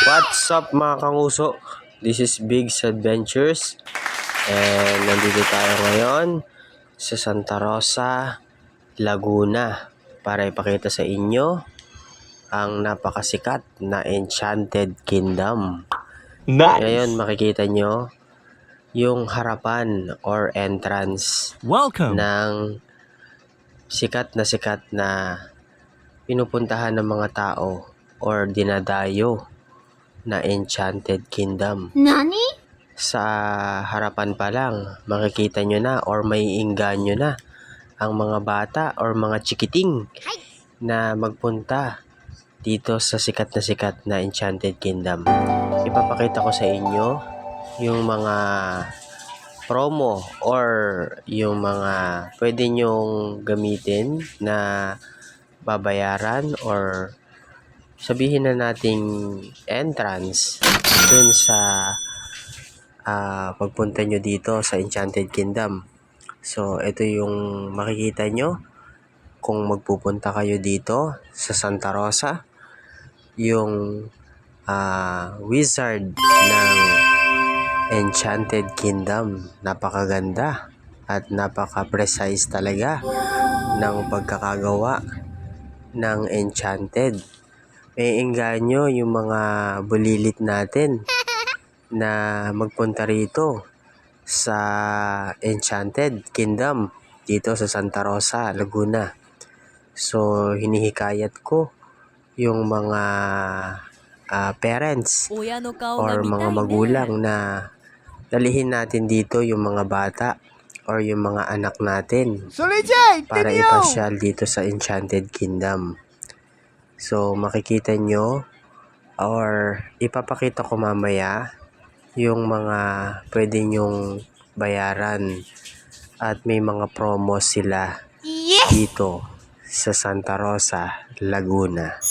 What's up mga kanguso? This is Big's Adventures and nandito tayo ngayon sa Santa Rosa, Laguna para ipakita sa inyo ang napakasikat na Enchanted Kingdom. Nice. Ngayon makikita nyo yung harapan or entrance ng sikat na pinupuntahan ng mga tao or dinadayo na Enchanted Kingdom. Nani? Sa harapan pa lang, makikita nyo na or maiinggan nyo na ang mga bata or mga chikiting na magpunta dito sa sikat na Enchanted Kingdom. Ipapakita ko sa inyo yung mga promo or yung mga pwede nyong gamitin na babayaran or sabihin na nating entrance dun sa pagpunta nyo dito sa Enchanted Kingdom. So, ito yung makikita nyo kung magpupunta kayo dito sa Santa Rosa. Yung wizard ng Enchanted Kingdom. Napakaganda at napaka-precise talaga ng pagkakagawa ng Enchanted. May engganyo yung mga bulilit natin na magpunta rito sa Enchanted Kingdom dito sa Santa Rosa, Laguna. So, hinihikayat ko yung mga parents or mga magulang na dalihin natin dito yung mga bata or yung mga anak natin para ipasyal dito sa Enchanted Kingdom. So, makikita nyo or ipapakita ko mamaya yung mga pwede nyong bayaran at may mga promo sila dito sa Santa Rosa, Laguna.